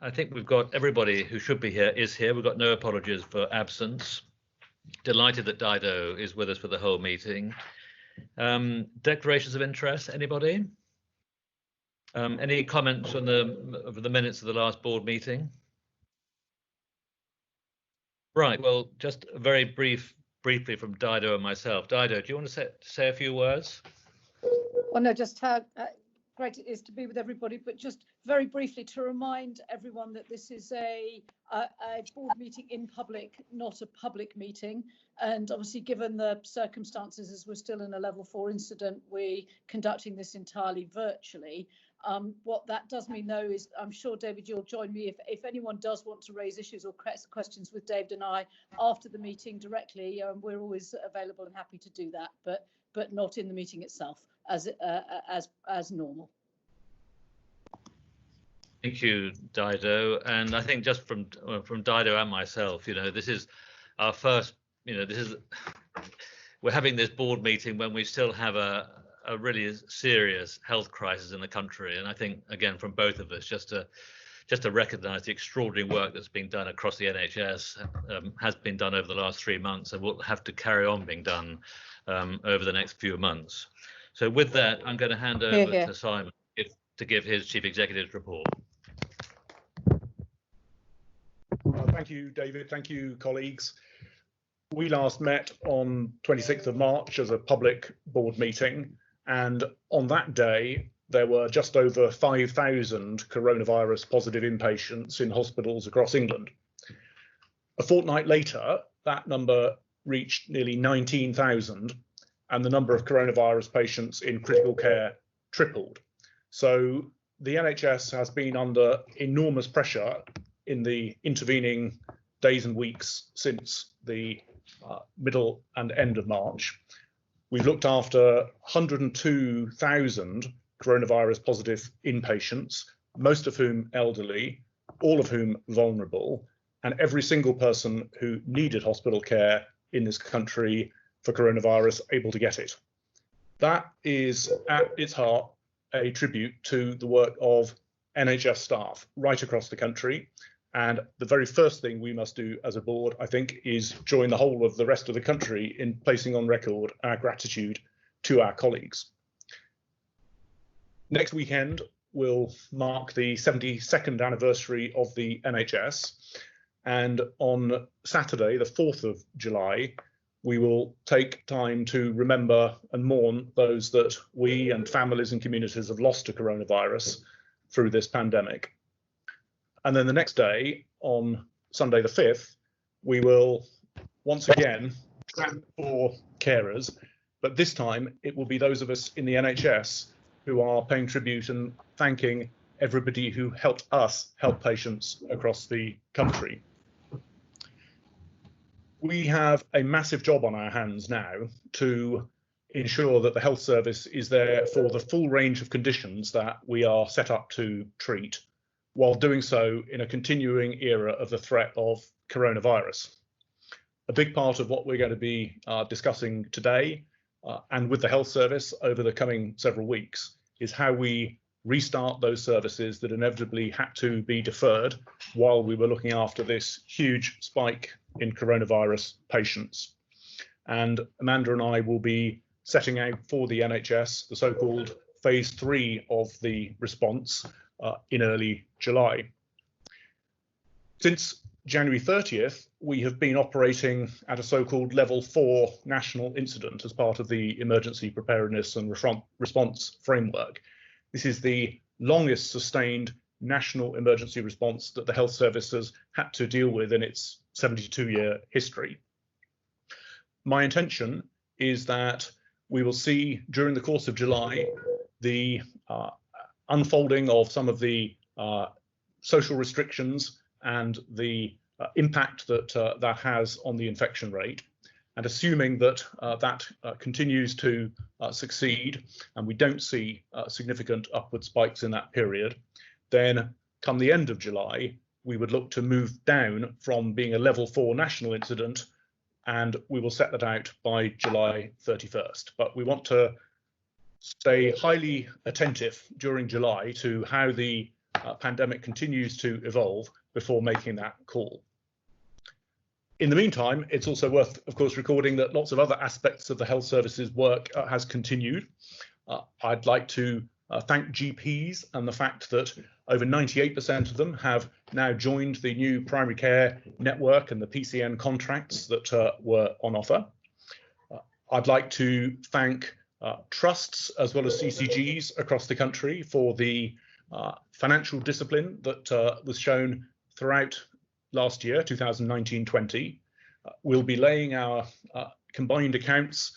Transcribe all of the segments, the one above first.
I think we've got everybody who should be here is here. We've got no apologies for absence. Delighted that Dido is with us for the whole meeting. Declarations of interest, anybody? Any comments on the minutes of the last board meeting? Right, well, just very briefly from Dido and myself. Dido, do you want to say a few words? Well, no, just how great it is to be with everybody, but just very briefly to remind everyone that this is a board meeting in public, not a public meeting. And obviously, given the circumstances, as we're still in a level 4 incident, we're conducting this entirely virtually. What that does mean, though, is I'm sure, David, you'll join me if anyone does want to raise issues or questions with David and I after the meeting directly. We're always available and happy to do that, but not in the meeting itself as normal. Thank you, Dido. And I think just from Dido and myself, this is our first. We're having this board meeting when we still have a really serious health crisis in the country, and I think again from both of us just to recognise the extraordinary work that's been done across the NHS has been done over the last 3 months and will have to carry on being done over the next few months. So with that, I'm going to hand over to Simon to give his Chief Executive's report. Thank you, David. Thank you, colleagues. We last met on 26th of March as a public board meeting, and on that day there were just over 5,000 coronavirus positive inpatients in hospitals across England. A fortnight later, that number reached nearly 19,000, and the number of coronavirus patients in critical care tripled. So the NHS has been under enormous pressure in the intervening days and weeks since the middle and end of March. We've looked after 102,000 coronavirus positive inpatients, most of whom elderly, all of whom vulnerable, and every single person who needed hospital care in this country for coronavirus able to get it. That is at its heart a tribute to the work of NHS staff right across the country. And the very first thing we must do as a board, I think, is join the whole of the rest of the country in placing on record our gratitude to our colleagues. Next weekend will mark the 72nd anniversary of the NHS. And on Saturday, the 4th of July, we will take time to remember and mourn those that we and families and communities have lost to coronavirus through this pandemic. And then the next day, on Sunday the 5th, we will once again tramp for carers, but this time it will be those of us in the NHS who are paying tribute and thanking everybody who helped us help patients across the country. We have a massive job on our hands now to ensure that the health service is there for the full range of conditions that we are set up to treat, while doing so in a continuing era of the threat of coronavirus. A big part of what we're going to be discussing today and with the health service over the coming several weeks is how we restart those services that inevitably had to be deferred while we were looking after this huge spike in coronavirus patients. And Amanda and I will be setting out for the NHS the so-called phase 3 of the response in early July. Since January 30th, we have been operating at a so-called level 4 national incident as part of the emergency preparedness and response framework. This is the longest sustained national emergency response that the health service has had to deal with in its 72-year history. My intention is that we will see during the course of July the unfolding of some of the social restrictions and the impact that that has on the infection rate. And assuming that that continues to succeed and we don't see significant upward spikes in that period, then come the end of July, we would look to move down from being a level 4 national incident, and we will set that out by July 31st. But we want to stay highly attentive during July to how the pandemic continues to evolve before making that call. In the meantime, it's also worth, of course, recording that lots of other aspects of the health services work has continued. I'd like to thank GPs and the fact that over 98% of them have now joined the new primary care network and the PCN contracts that were on offer. I'd like to thank trusts as well as CCGs across the country for the financial discipline that was shown throughout last year, 2019-20. We'll be laying our combined accounts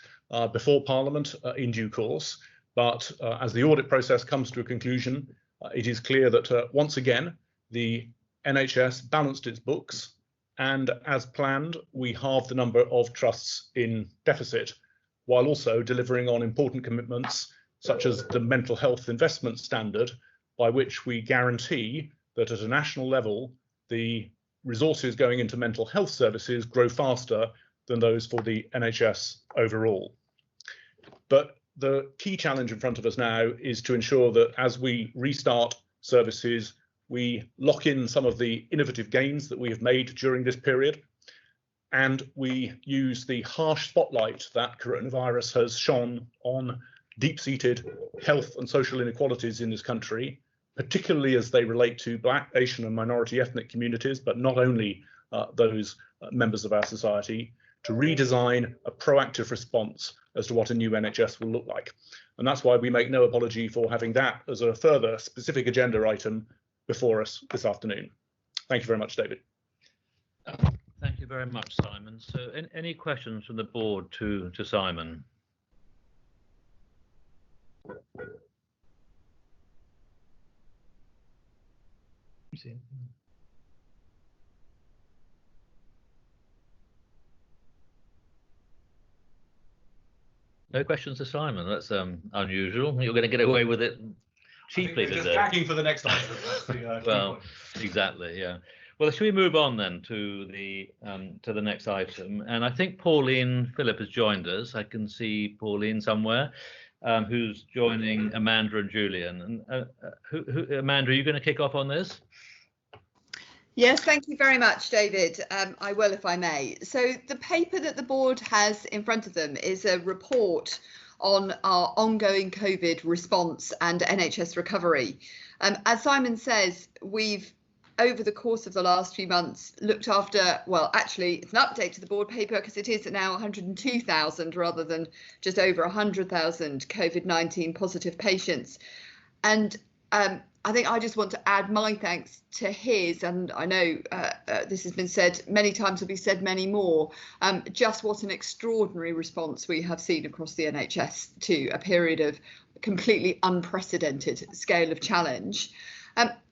before Parliament in due course, but as the audit process comes to a conclusion, it is clear that once again, the NHS balanced its books, and as planned, we halved the number of trusts in deficit, while also delivering on important commitments such as the mental health investment standard, by which we guarantee that at a national level, the resources going into mental health services grow faster than those for the NHS overall. But the key challenge in front of us now is to ensure that as we restart services, we lock in some of the innovative gains that we have made during this period, and we use the harsh spotlight that coronavirus has shone on deep-seated health and social inequalities in this country, particularly as they relate to Black, Asian and minority ethnic communities, but not only those members of our society, to redesign a proactive response as to what a new NHS will look like. And that's why we make no apology for having that as a further specific agenda item before us this afternoon. Thank you very much, David. Thank you very much, Simon. So any questions from the board to Simon? No questions to Simon. That's unusual. You're going to get away with it cheaply today. Just packing for the next item. Well, exactly. Yeah. Well, should we move on then to the next item? And I think Pauline Phillip has joined us. I can see Pauline somewhere, who's joining Amanda and Julian. And Amanda, are you going to kick off on this? Yes, thank you very much, David. I will, if I may. So the paper that the board has in front of them is a report on our ongoing COVID response and NHS recovery. As Simon says, we've, over the course of the last few months, looked after, well, actually, it's an update to the board paper because it is now 102,000 rather than just over 100,000 COVID-19 positive patients. And I think I just want to add my thanks to his, and I know this has been said many times, will be said many more, just what an extraordinary response we have seen across the NHS to a period of completely unprecedented scale of challenge.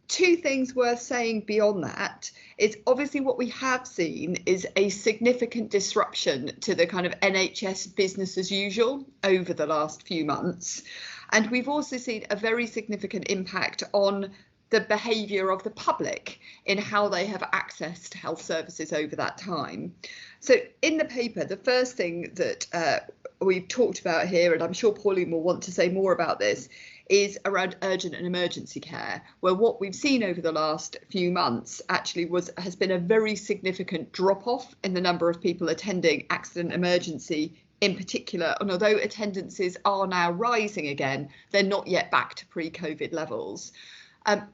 Two things worth saying beyond that is obviously what we have seen is a significant disruption to the kind of NHS business as usual over the last few months. And we've also seen a very significant impact on the behaviour of the public in how they have accessed health services over that time. So in the paper, the first thing that we've talked about here, and I'm sure Pauline will want to say more about this, is around urgent and emergency care, where what we've seen over the last few months actually has been a very significant drop-off in the number of people attending accident emergency in particular, and although attendances are now rising again, they're not yet back to pre-COVID levels.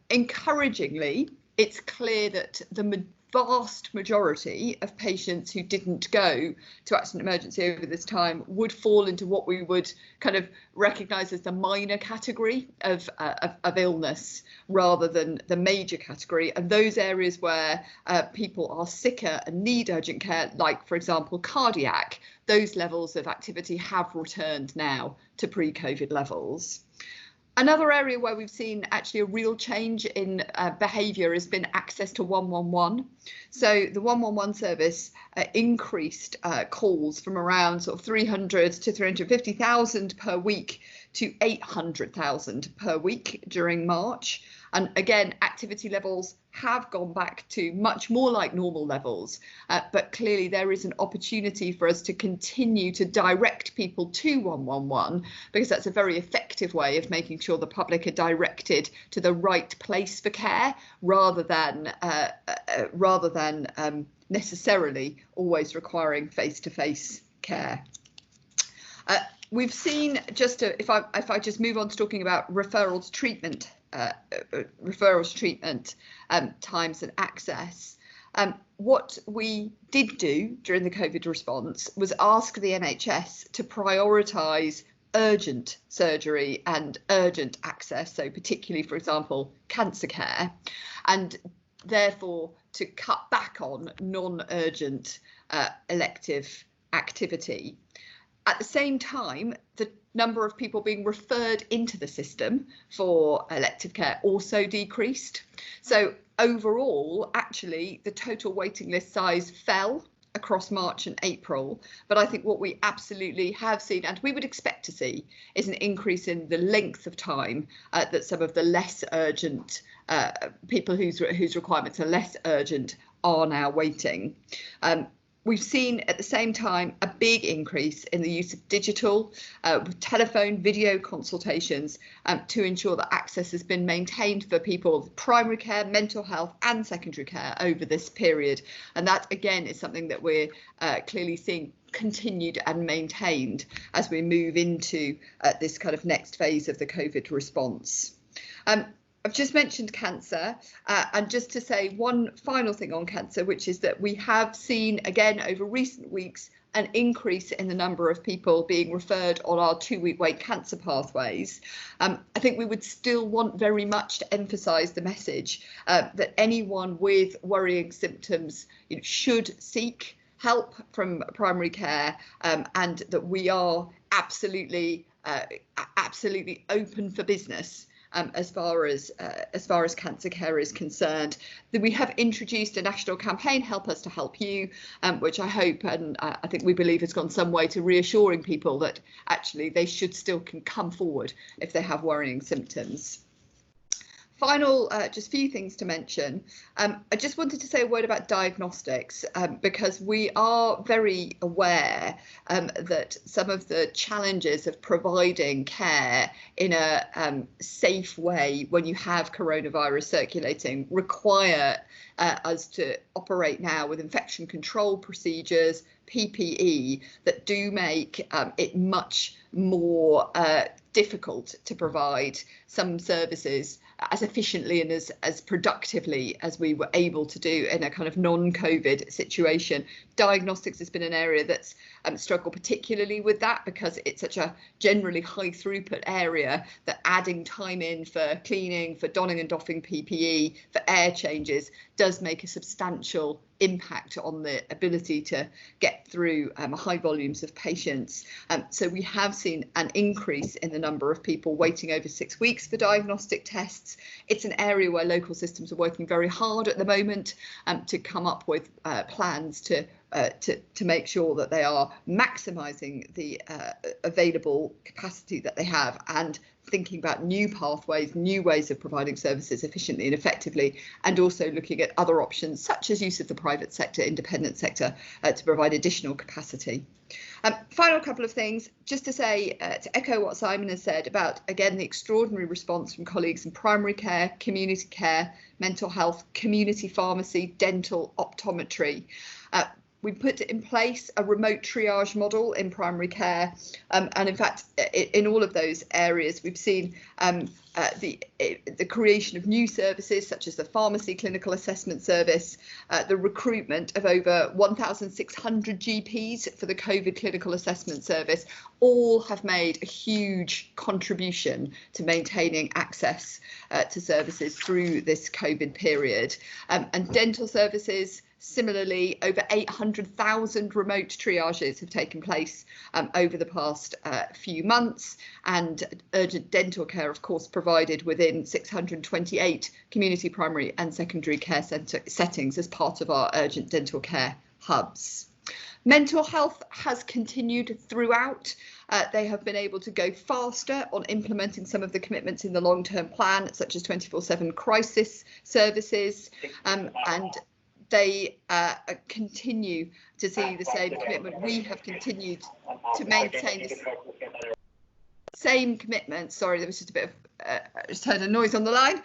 Encouragingly, it's clear that the vast majority of patients who didn't go to accident emergency over this time would fall into what we would kind of recognise as the minor category of illness rather than the major category. And those areas where people are sicker and need urgent care, like, for example, cardiac, those levels of activity have returned now to pre-COVID levels. Another area where we've seen actually a real change in behaviour has been access to 111. So the 111 service increased calls from around sort of 300 to 350,000 per week to 800,000 per week during March. And again, activity levels have gone back to much more like normal levels, but clearly there is an opportunity for us to continue to direct people to 111, because that's a very effective way of making sure the public are directed to the right place for care, rather than necessarily always requiring face-to-face care. We've seen, if I just move on to talking about referrals treatment times and access. What we did do during the COVID response was ask the NHS to prioritise urgent surgery and urgent access, so particularly, for example, cancer care, and therefore to cut back on non-urgent elective activity. At the same time, the number of people being referred into the system for elective care also decreased. So overall, actually, the total waiting list size fell across March and April. But I think what we absolutely have seen, and we would expect to see, is an increase in the length of time that some of the less urgent people whose requirements are less urgent are now waiting. We've seen at the same time a big increase in the use of digital telephone video consultations to ensure that access has been maintained for people with primary care, mental health and secondary care over this period. And that again is something that we're clearly seeing continued and maintained as we move into this kind of next phase of the COVID response. I've just mentioned cancer, and just to say one final thing on cancer, which is that we have seen again over recent weeks an increase in the number of people being referred on our 2-week wait cancer pathways. I think we would still want very much to emphasise the message that anyone with worrying symptoms should seek help from primary care, and that we are absolutely open for business as far as cancer care is concerned. That we have introduced a national campaign, Help Us to Help You, which I hope and I think we believe has gone some way to reassuring people that actually they should still can come forward if they have worrying symptoms. Final, just few things to mention. I just wanted to say a word about diagnostics, because we are very aware that some of the challenges of providing care in a safe way when you have coronavirus circulating require us to operate now with infection control procedures, PPE, that do make it much more difficult to provide some services as efficiently and as productively as we were able to do in a kind of non-COVID situation. Diagnostics has been an area that's struggled particularly with that, because it's such a generally high throughput area that adding time in for cleaning, for donning and doffing PPE, for air changes does make a substantial impact on the ability to get through high volumes of patients. So we have seen an increase in the number of people waiting over 6 weeks for diagnostic tests. It's an area where local systems are working very hard at the moment to come up with plans to make sure that they are maximising the available capacity that they have, and thinking about new pathways, new ways of providing services efficiently and effectively, and also looking at other options such as use of the private sector, independent sector, to provide additional capacity. Final couple of things, just to say, to echo what Simon has said about, again, the extraordinary response from colleagues in primary care, community care, mental health, community pharmacy, dental, optometry. We put in place a remote triage model in primary care, and in fact, in all of those areas, we've seen the creation of new services such as the pharmacy clinical assessment service, the recruitment of over 1,600 GPs for the COVID clinical assessment service. All have made a huge contribution to maintaining access to services through this COVID period, and dental services. Similarly, over 800,000 remote triages have taken place over the past few months, and urgent dental care, of course, provided within 628 community primary and secondary care settings as part of our urgent dental care hubs. Mental health has continued throughout. They have been able to go faster on implementing some of the commitments in the long-term plan, such as 24/7 crisis services, and they continue to see the same commitment. We have continued to maintain this same commitment. Sorry, there was just a bit of I just heard a noise on the line.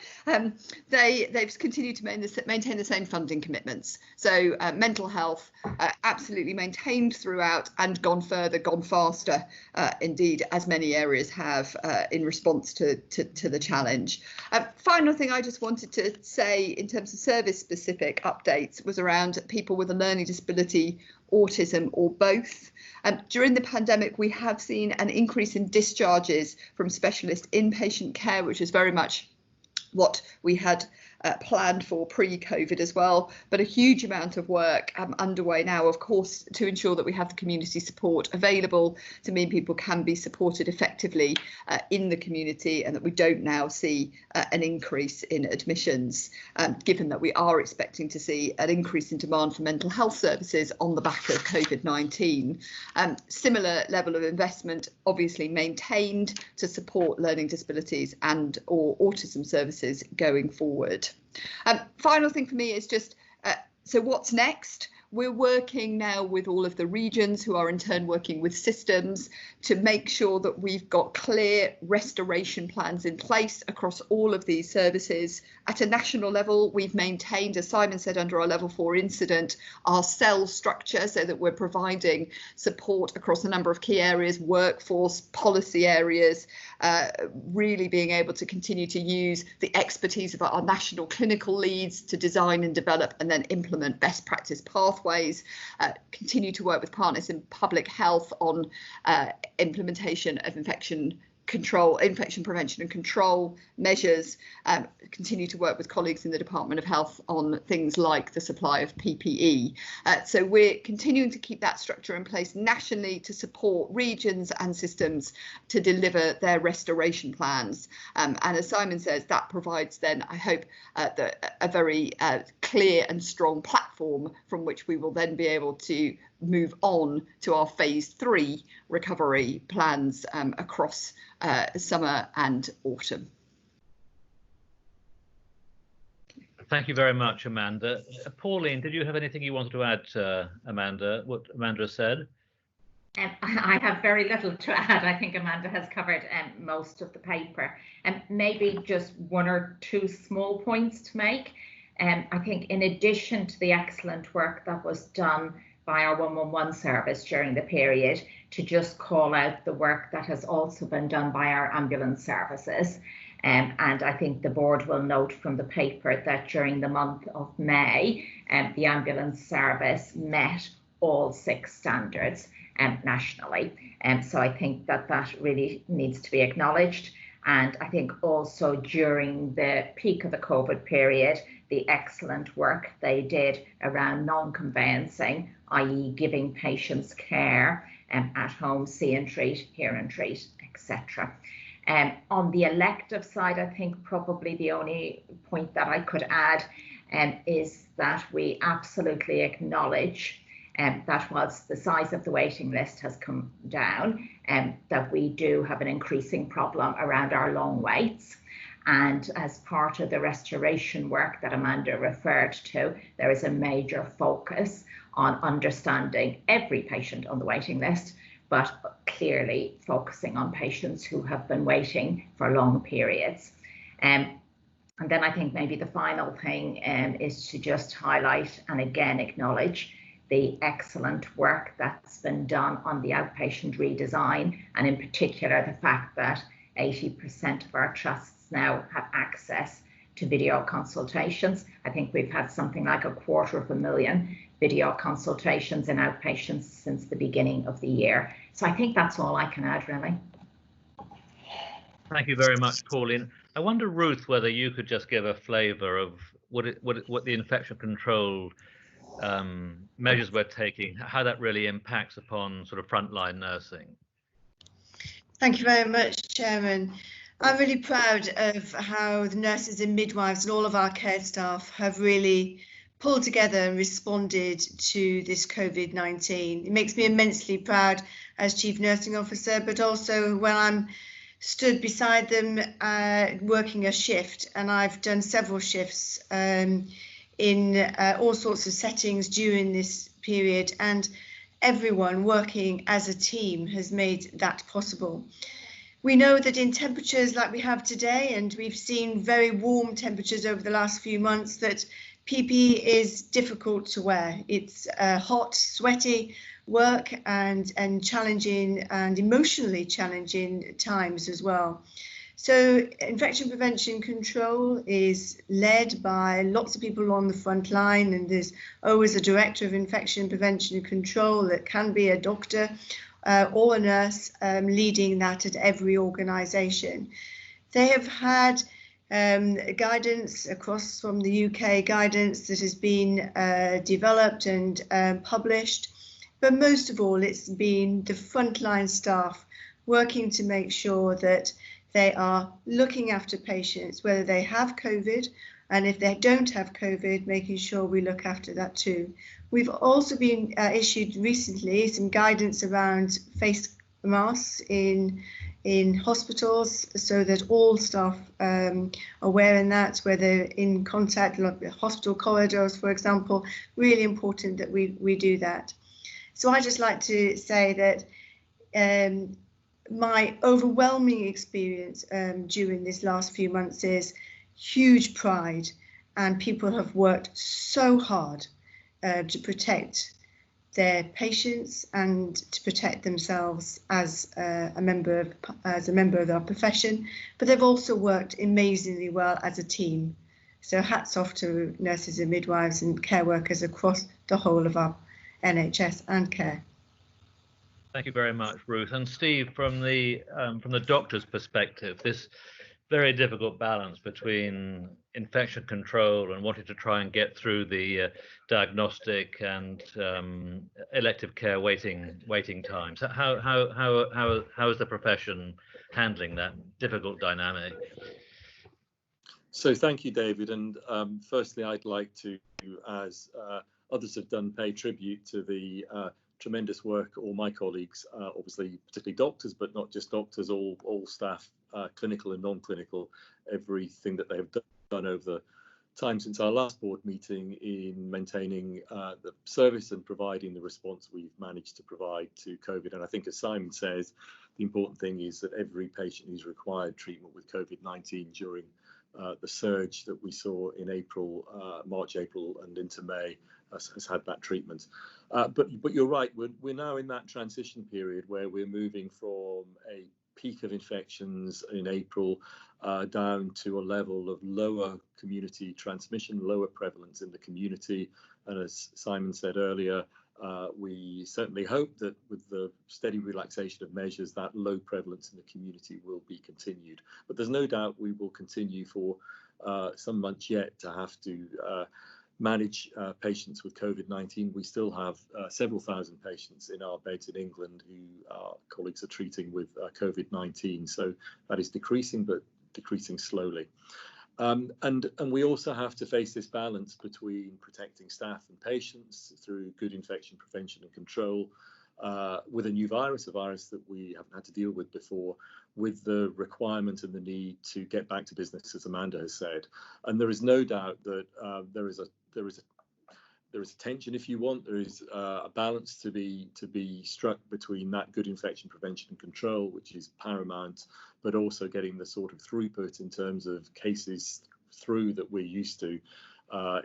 They've continued to maintain the same funding commitments. So mental health absolutely maintained throughout and gone further, gone faster, indeed, as many areas have in response to the challenge. Final thing I just wanted to say in terms of service specific updates was around people with a learning disability, autism or both. During the pandemic, we have seen an increase in discharges from specialist inpatient care, which is very much what we had planned for pre-COVID as well, but a huge amount of work underway now, of course, to ensure that we have the community support available to mean people can be supported effectively in the community, and that we don't now see an increase in admissions, given that we are expecting to see an increase in demand for mental health services on the back of COVID-19. Similar level of investment obviously maintained to support learning disabilities and or autism services going forward. Final thing for me is just, so what's next? We're working now with all of the regions who are in turn working with systems to make sure that we've got clear restoration plans in place across all of these services. At a national level, we've maintained, as Simon said, under our level 4 incident, our cell structure so that we're providing support across a number of key areas, workforce, policy areas, really being able to continue to use the expertise of our national clinical leads to design and develop and then implement best practice pathways, continue to work with partners in public health on implementation of infection prevention and control measures, continue to work with colleagues in the Department of Health on things like the supply of PPE. So we're continuing to keep that structure in place nationally to support regions and systems to deliver their restoration plans. And as Simon says, that provides then, I hope, a very clear and strong platform from which we will then be able to move on to our phase 3 recovery plans across summer and autumn. Thank you very much, Amanda. Pauline, did you have anything you wanted to add to what Amanda said? I have very little to add. I think Amanda has covered most of the paper, and maybe just one or two small points to make. I think in addition to the excellent work that was done by our 111 service during the period, to just call out the work that has also been done by our ambulance services. And I think the board will note from the paper that during the month of May, the ambulance service met all 6 standards nationally. So I think that really needs to be acknowledged. And I think also during the peak of the COVID period, the excellent work they did around non-conveyancing, i.e. giving patients care at home, see and treat, hear and treat, etc. On the elective side, I think probably the only point that I could add is that we absolutely acknowledge that whilst the size of the waiting list has come down, that we do have an increasing problem around our long waits. And as part of the restoration work that Amanda referred to, there is a major focus on understanding every patient on the waiting list, but clearly focusing on patients who have been waiting for long periods. And then I think maybe the final thing is to just highlight and again acknowledge the excellent work that's been done on the outpatient redesign, and in particular the fact that 80% of our trusts now have access to video consultations. I think we've had something like 250,000 video consultations in outpatients since the beginning of the year. So I think that's all I can add, really. Thank you very much, Pauline. I wonder, Ruth, whether you could just give a flavour of what the infection control measures we're taking, how that really impacts upon sort of frontline nursing. Thank you very much, Chairman. I'm really proud of how the nurses and midwives and all of our care staff have really pulled together and responded to this COVID-19. It makes me immensely proud as Chief Nursing Officer, but also when I'm stood beside them working a shift, and I've done several shifts in all sorts of settings during this period, and everyone working as a team has made that possible. We know that in temperatures like we have today, and we've seen very warm temperatures over the last few months, that PPE is difficult to wear. It's hot, sweaty work and challenging and emotionally challenging times as well. So infection prevention control is led by lots of people on the front line, and there's always a director of infection prevention and control that can be a doctor or a nurse leading that at every organisation. They have had guidance across from the UK, guidance that has been developed and published, but most of all it's been the frontline staff working to make sure that they are looking after patients, whether they have COVID, and if they don't have COVID, making sure we look after that too. We've also been issued recently some guidance around face masks in hospitals, so that all staff are wearing that, whether in contact, like hospital corridors, for example. Really important that we do that. So I just like to say that my overwhelming experience during this last few months is huge pride, and people have worked so hard to protect their patients and to protect themselves as a member of our profession, but they've also worked amazingly well as a team. So hats off to nurses and midwives and care workers across the whole of our NHS and care. Thank you very much, Ruth. And Steve, from the doctor's perspective, this very difficult balance between infection control and wanting to try and get through the diagnostic and elective care waiting times. How is the profession handling that difficult dynamic? So thank you, David. And firstly, I'd like to, as others have done, pay tribute to the tremendous work all my colleagues, obviously particularly doctors, but not just doctors, all staff, clinical and non-clinical, everything that they have done over the time since our last board meeting in maintaining the service and providing the response we've managed to provide to COVID. And I think, as Simon says, the important thing is that every patient who's required treatment with COVID-19 during the surge that we saw in March, April and into May has had that treatment. But you're right, we're now in that transition period where we're moving from a peak of infections in April down to a level of lower community transmission, lower prevalence in the community. And as Simon said earlier, we certainly hope that with the steady relaxation of measures, that low prevalence in the community will be continued. But there's no doubt we will continue for some months yet to have to manage patients with COVID-19. We still have several thousand patients in our beds in England who our colleagues are treating with COVID-19. So that is decreasing, but decreasing slowly. And we also have to face this balance between protecting staff and patients through good infection prevention and control with a new virus, a virus that we haven't had to deal with before, with the requirement and the need to get back to business, as Amanda has said. And there is no doubt that there is a tension, if you want. There is a balance to be struck between that good infection prevention and control, which is paramount, but also getting the sort of throughput in terms of cases through that we're used to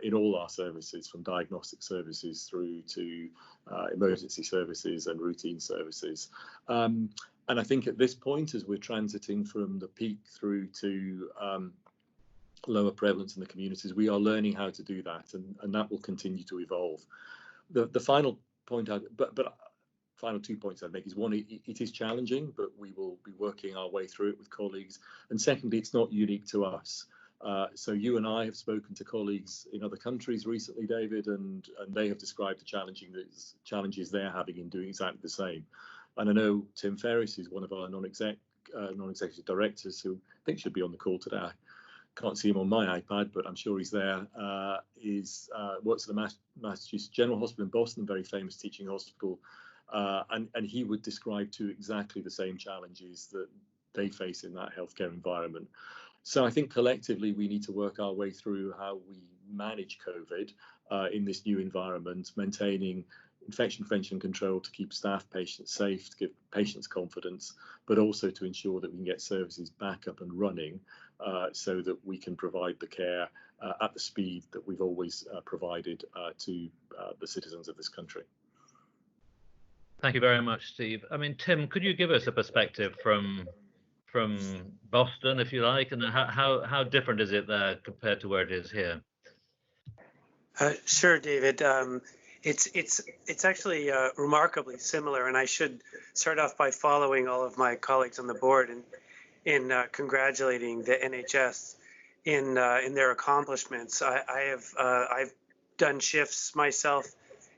in all our services, from diagnostic services through to emergency services and routine services. And I think at this point, as we're transiting from the peak through to lower prevalence in the communities, we are learning how to do that, and that will continue to evolve. The final point, final 2 points I'd make is, one, it is challenging, but we will be working our way through it with colleagues. And secondly, it's not unique to us. So you and I have spoken to colleagues in other countries recently, David, and they have described the challenges they're having in doing exactly the same. And I know Tim Ferris is one of our non-executive directors, who I think should be on the call today. I can't see him on my iPad, but I'm sure he's there, works at the Massachusetts General Hospital in Boston, very famous teaching hospital, and he would describe to exactly the same challenges that they face in that healthcare environment. So I think collectively we need to work our way through how we manage COVID in this new environment, maintaining infection prevention control to keep staff, patients safe, to give patients confidence, but also to ensure that we can get services back up and running so that we can provide the care at the speed that we've always provided to the citizens of this country. Thank you very much, Steve. I mean, Tim, could you give us a perspective from Boston, if you like, and how different is it there compared to where it is here? Sure, David. It's actually remarkably similar, and I should start off by following all of my colleagues on the board and in congratulating the NHS in their accomplishments. I've done shifts myself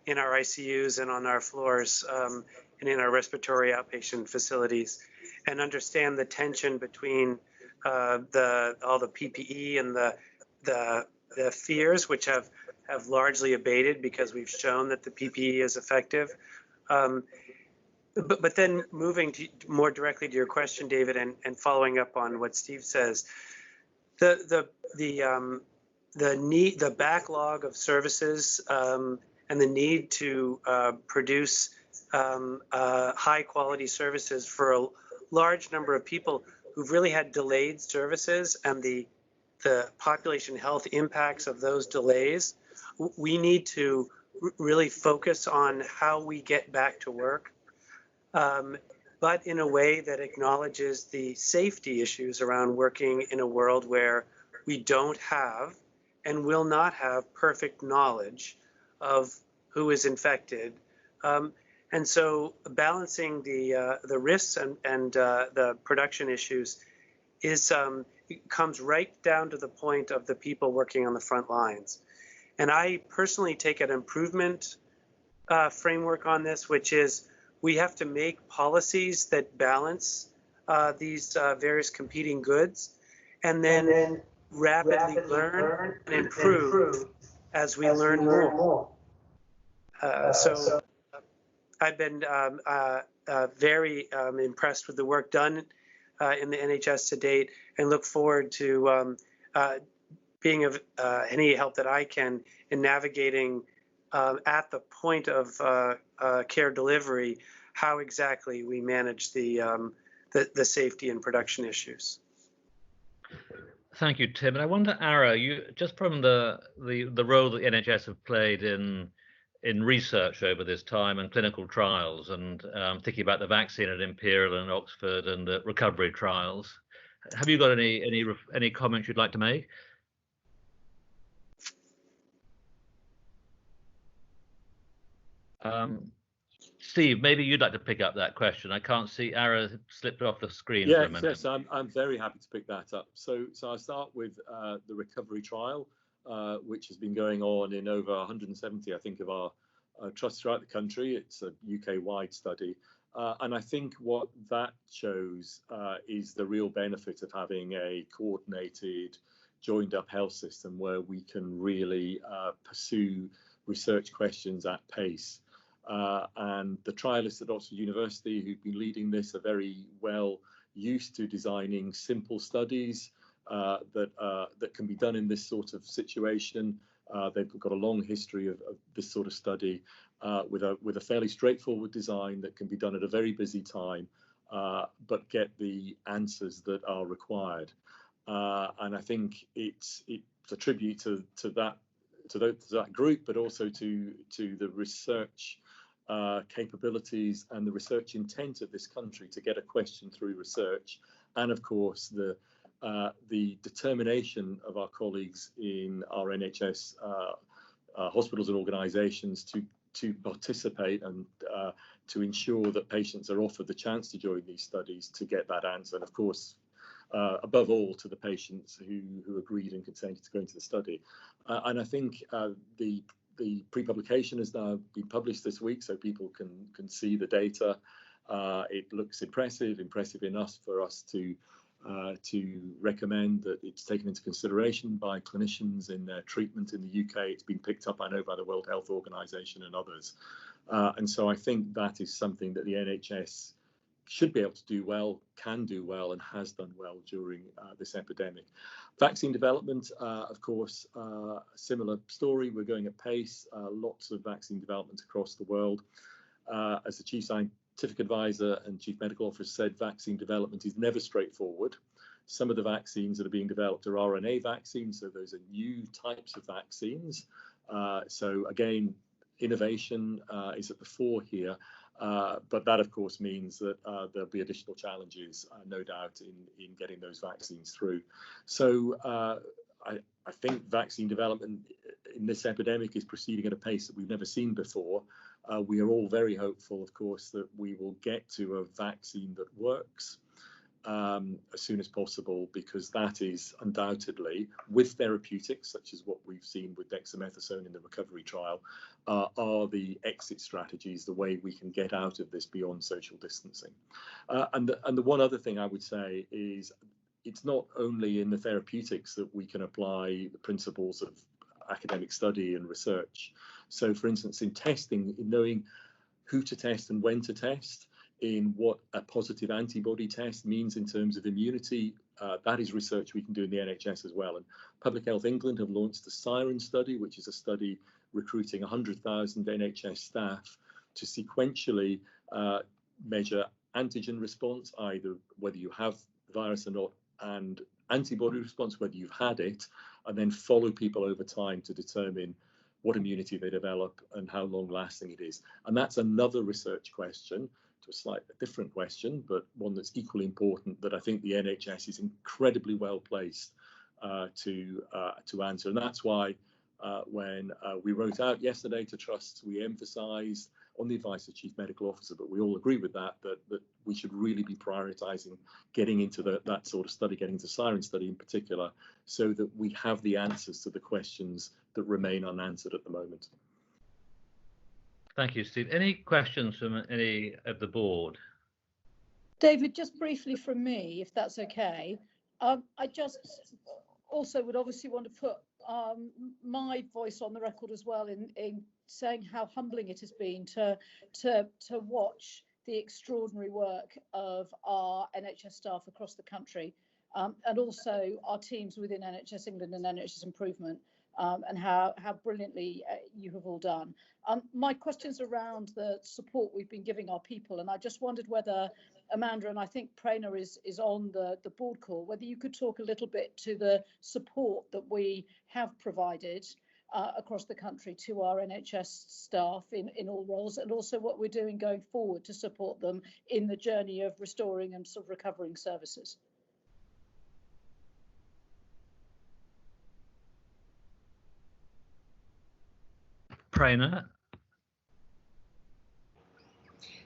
in our ICUs and on our floors and in our respiratory outpatient facilities, and understand the tension between all the PPE and the fears, which have largely abated because we've shown that the PPE is effective. But then moving more directly to your question, David, and following up on what Steve says, the backlog of services and the need to produce high quality services for a large number of people who've really had delayed services, and the population health impacts of those delays. We need to really focus on how we get back to work, but in a way that acknowledges the safety issues around working in a world where we don't have and will not have perfect knowledge of who is infected. And so balancing the risks and the production issues comes right down to the point of the people working on the front lines. And I personally take an improvement framework on this, which is we have to make policies that balance these various competing goods, and then rapidly learn and improve as we learn more. So I've been very impressed with the work done in the NHS to date, and look forward to being of any help that I can in navigating at the point of care delivery how exactly we manage the safety and production issues. Thank you, Tim. And I wonder, Ara, you just from the role that the NHS have played in research over this time and clinical trials, and thinking about the vaccine at Imperial and Oxford and the recovery trials, have you got any comments you'd like to make? Steve, maybe you'd like to pick up that question. I can't see. Ara slipped off the screen for a minute. Yes, I'm very happy to pick that up. So I'll start with the recovery trial, which has been going on in over 170, I think, of our trusts throughout the country. It's a UK-wide study. And I think what that shows is the real benefit of having a coordinated, joined-up health system where we can really pursue research questions at pace. And the trialists at Oxford University who've been leading this are very well used to designing simple studies that can be done in this sort of situation. They've got a long history of this sort of study with a fairly straightforward design that can be done at a very busy time, but get the answers that are required. And I think it's a tribute to that group, but also to the research capabilities and the research intent of this country to get a question through research, and of course the determination of our colleagues in our NHS hospitals and organisations to participate and to ensure that patients are offered the chance to join these studies to get that answer, and of course above all to the patients who agreed and consented to go into the study. And I think the pre-publication has now been published this week, so people can see the data. It looks impressive enough for us to to recommend that it's taken into consideration by clinicians in their treatment in the UK. It's been picked up, I know, by the World Health Organization and others. And so I think that is something that the NHS should be able to do well, can do well, and has done well during this epidemic. Vaccine development, of course, a similar story. We're going at pace, lots of vaccine development across the world. As the Chief Scientific Advisor and Chief Medical Officer said, vaccine development is never straightforward. Some of the vaccines that are being developed are RNA vaccines, so those are new types of vaccines. So again, innovation is at the fore here. But that, of course, means that there'll be additional challenges, no doubt, in getting those vaccines through. So I think vaccine development in this epidemic is proceeding at a pace that we've never seen before. We are all very hopeful, of course, that we will get to a vaccine that works as soon as possible, because that is undoubtedly, with therapeutics such as what we've seen with dexamethasone in the recovery trial, are the exit strategies, the way we can get out of this beyond social distancing. And the one other thing I would say is it's not only in the therapeutics that we can apply the principles of academic study and research. So, for instance, in testing, in knowing who to test and when to test, in what a positive antibody test means in terms of immunity, that is research we can do in the NHS as well. And Public Health England have launched the SIREN study, which is a study recruiting 100,000 NHS staff to sequentially measure antigen response, either whether you have the virus or not, and antibody response, whether you've had it, and then follow people over time to determine what immunity they develop and how long lasting it is. And that's another research question, to a slightly different question, but one that's equally important, that I think the NHS is incredibly well placed to answer. And that's why when we wrote out yesterday to trusts, we emphasised, on the advice of Chief Medical Officer, but we all agree with that we should really be prioritising getting into that sort of study, getting into SIREN study in particular, so that we have the answers to the questions that remain unanswered at the moment. Thank you, Steve. Any questions from any of the board? David, just briefly from me, if that's okay. I just also would obviously want to put my voice on the record as well in saying how humbling it has been to watch the extraordinary work of our NHS staff across the country, and also our teams within NHS England and NHS Improvement, and how brilliantly you have all done. My question's around the support we've been giving our people, and I just wondered whether Amanda, and I think Prerna is on the board call, whether you could talk a little bit to the support that we have provided across the country to our NHS staff in all roles, and also what we're doing going forward to support them in the journey of restoring and sort of recovering services. Prerna?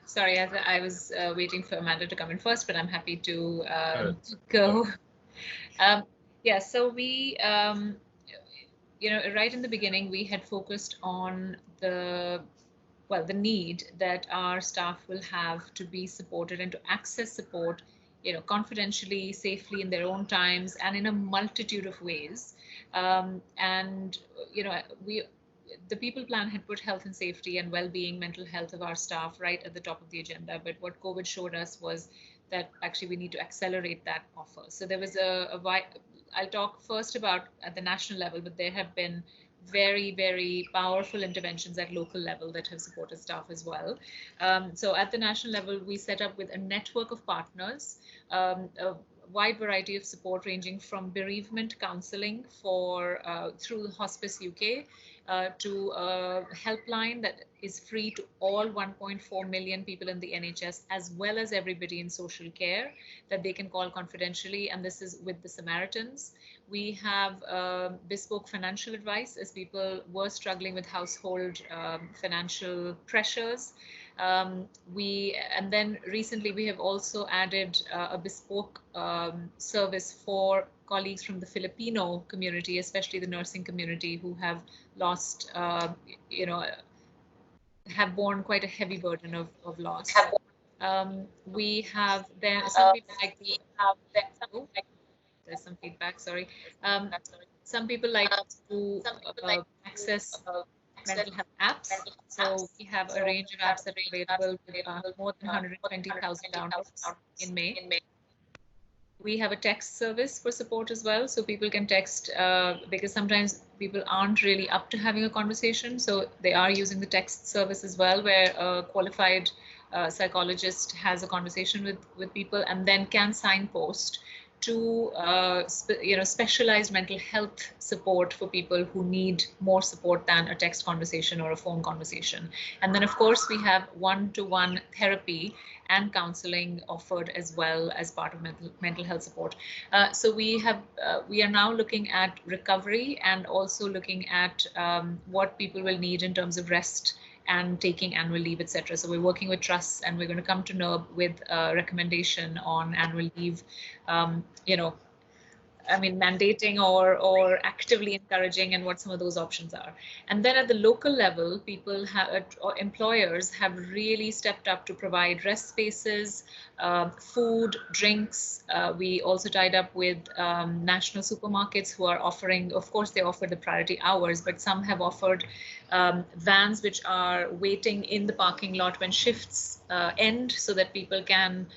Sorry, I was waiting for Amanda to come in first, but I'm happy to go. Yeah, so we, right in the beginning, we had focused on the need that our staff will have to be supported and to access support, confidentially, safely in their own times, and in a multitude of ways. The people plan had put health and safety and well-being, mental health of our staff right at the top of the agenda. But what COVID showed us was that actually we need to accelerate that offer. So there was I'll talk first about at the national level, but there have been very, very powerful interventions at local level that have supported staff as well. So at the national level, we set up with a network of partners, a wide variety of support ranging from bereavement counselling through Hospice UK, to a helpline that is free to all 1.4 million people in the NHS, as well as everybody in social care, that they can call confidentially, and this is with the Samaritans. We have bespoke financial advice as people were struggling with household financial pressures. And then recently we have also added a bespoke service for colleagues from the Filipino community, especially the nursing community, who have lost, have borne quite a heavy burden of loss. We have then some people like there's some feedback, sorry. Some people like to access mental health apps. So we have a range of apps that are available with more than 120,000 downloads in May. We have a text service for support as well. So people can text because sometimes people aren't really up to having a conversation. So they are using the text service as well, where a qualified psychologist has a conversation with people and then can signpost to specialized mental health support for people who need more support than a text conversation or a phone conversation. And then of course we have one-to-one therapy and counseling offered as well as part of mental health support. So we are now looking at recovery and also looking at what people will need in terms of rest and taking annual leave, etc. So we're working with trusts, and we're going to come to NERB with a recommendation on annual leave, mandating or actively encouraging, and what some of those options are. And then at the local level, or employers have really stepped up to provide rest spaces, food, drinks. We also tied up with national supermarkets who are offering, of course, they offer the priority hours, but some have offered vans which are waiting in the parking lot when shifts end, so that people can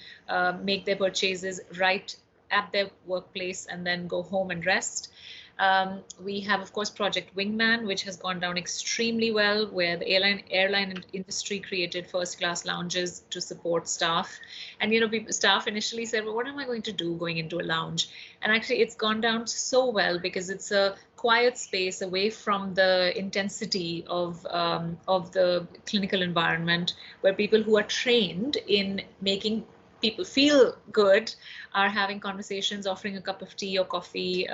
make their purchases right at their workplace and then go home and rest. We have, of course, Project Wingman, which has gone down extremely well, where the airline industry created first-class lounges to support staff. And staff initially said, well, what am I going to do going into a lounge? And actually it's gone down so well because it's a quiet space away from the intensity of the clinical environment, where people who are trained in making people feel good are having conversations, offering a cup of tea or coffee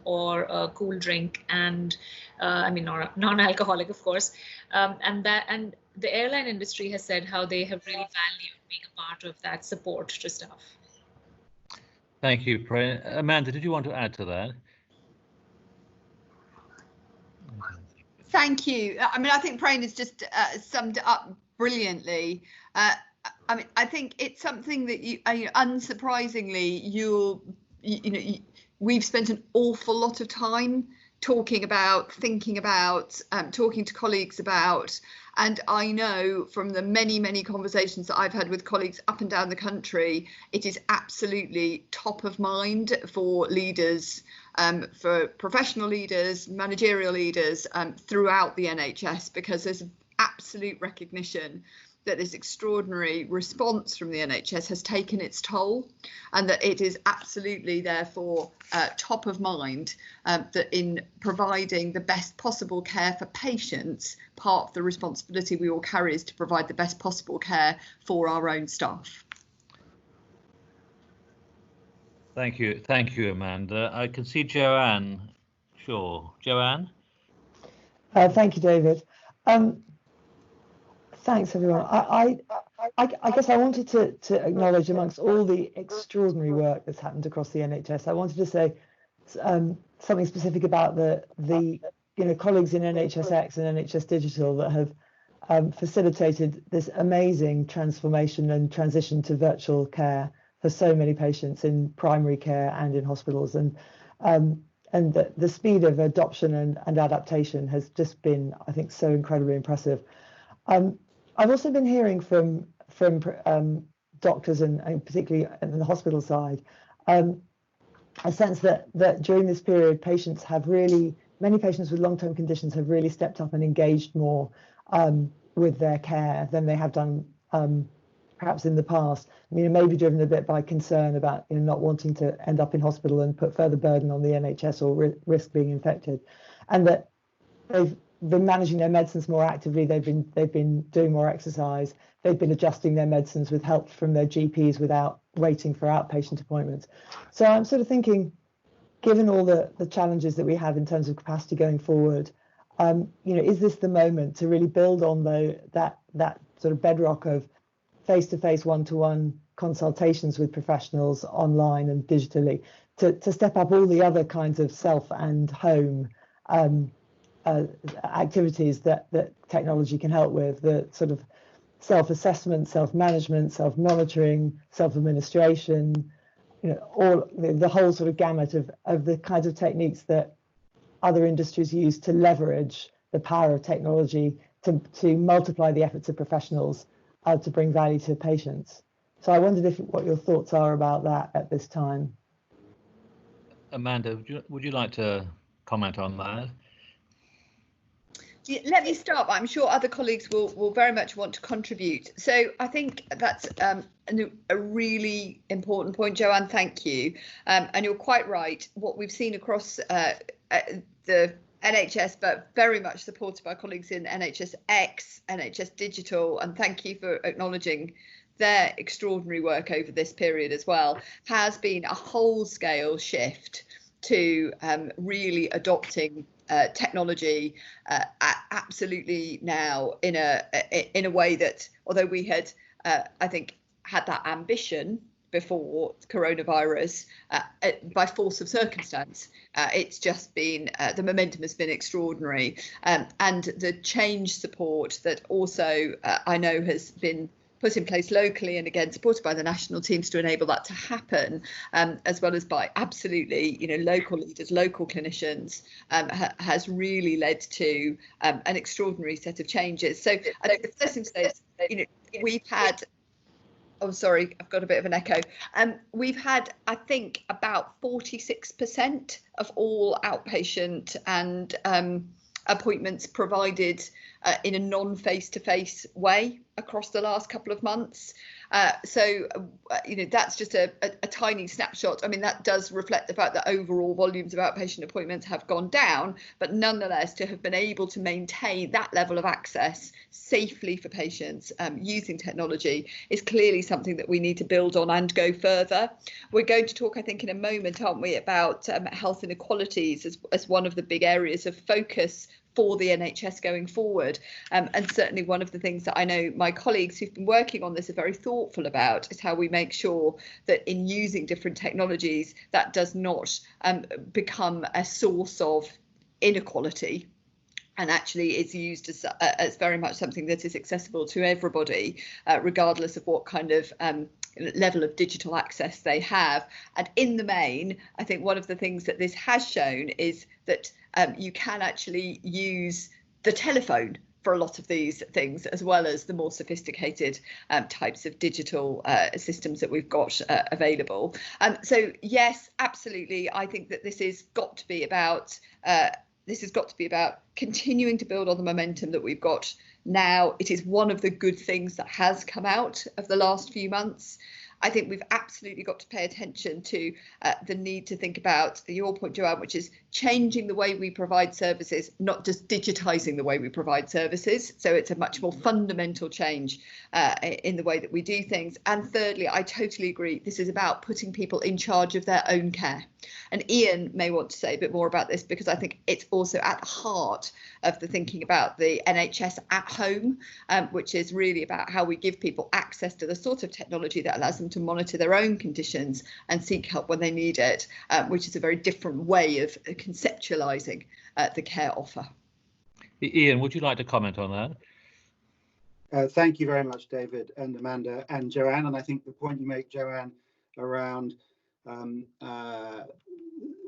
or a cool drink, and non-alcoholic, of course. And the airline industry has said how they have really valued being a part of that support to staff. Thank you, Prane. Amanda, did you want to add to that? Thank you. I think Prane has just summed it up brilliantly. I think it's something that unsurprisingly, we've spent an awful lot of time talking about, thinking about, talking to colleagues about, and I know from the many, many conversations that I've had with colleagues up and down the country, it is absolutely top of mind for leaders, for professional leaders, managerial leaders throughout the NHS, because there's absolute recognition that this extraordinary response from the NHS has taken its toll, and that it is absolutely therefore top of mind, that in providing the best possible care for patients, part of the responsibility we all carry is to provide the best possible care for our own staff. Thank you, Amanda. I can see Joanne. Sure, Joanne. Thank you, David. Thanks, everyone. I guess I wanted to acknowledge, amongst all the extraordinary work that's happened across the NHS, I wanted to say something specific about the colleagues in NHSX and NHS Digital that have facilitated this amazing transformation and transition to virtual care for so many patients in primary care and in hospitals, and the speed of adoption and adaptation has just been, I think, so incredibly impressive. I've also been hearing from doctors and particularly in the hospital side, a sense that during this period, many patients with long-term conditions have really stepped up and engaged more with their care than they have done perhaps in the past. Maybe driven a bit by concern about not wanting to end up in hospital and put further burden on the NHS or risk being infected, and that they've been managing their medicines more actively. They've been doing more exercise. They've been adjusting their medicines with help from their GPs without waiting for outpatient appointments. So I'm sort of thinking, given all the challenges that we have in terms of capacity going forward, is this the moment to really build on that sort of bedrock of face-to-face, one-to-one consultations with professionals online and digitally, to step up all the other kinds of self and home activities that technology can help with, the sort of self-assessment, self-management, self-monitoring, self-administration, all the whole sort of gamut of the kinds of techniques that other industries use to leverage the power of technology to multiply the efforts of professionals to bring value to patients. So I wondered what your thoughts are about that at this time. Amanda, would you like to comment on that? Yeah, let me start, but I'm sure other colleagues will very much want to contribute. So I think that's a really important point, Joanne, thank you. And you're quite right. What we've seen across the NHS, but very much supported by colleagues in NHS X, NHS Digital, and thank you for acknowledging their extraordinary work over this period as well, has been a whole-scale shift to really adopting technology absolutely now in a way that, although we had I think had that ambition before coronavirus, by force of circumstance, it's just been the momentum has been extraordinary, and the change support that also I know has been put in place locally and again supported by the national teams to enable that to happen, as well as by absolutely local leaders, local clinicians, has really led to an extraordinary set of changes. So I think the first thing to say is we've had, oh sorry, I've got a bit of an echo. We've had, I think, about 46% of all outpatient and appointments provided in a non-face-to-face way across the last couple of months. So that's just a tiny snapshot. I mean, that does reflect the fact that overall volumes of outpatient appointments have gone down, but nonetheless, to have been able to maintain that level of access safely for patients using technology is clearly something that we need to build on and go further. We're going to talk, I think, in a moment, aren't we, about health inequalities as one of the big areas of focus for the NHS going forward. And certainly one of the things that I know my colleagues who've been working on this are very thoughtful about is how we make sure that in using different technologies, that does not become a source of inequality, and actually is used as very much something that is accessible to everybody, regardless of what kind of level of digital access they have. And in the main, I think one of the things that this has shown is that you can actually use the telephone for a lot of these things, as well as the more sophisticated types of digital systems that we've got available. So yes, absolutely, I think that this has got to be about continuing to build on the momentum that we've got now. It is one of the good things that has come out of the last few months. I think we've absolutely got to pay attention to the need to think about your point, Joanne, which is changing the way we provide services, not just digitising the way we provide services. So it's a much more fundamental change in the way that we do things. And thirdly, I totally agree. This is about putting people in charge of their own care. And Ian may want to say a bit more about this, because I think it's also at the heart of the thinking about the NHS at home, which is really about how we give people access to the sort of technology that allows them to monitor their own conditions and seek help when they need it, which is a very different way of conceptualising the care offer. Ian, would you like to comment on that? Thank you very much, David and Amanda and Joanne. And I think the point you make, Joanne, around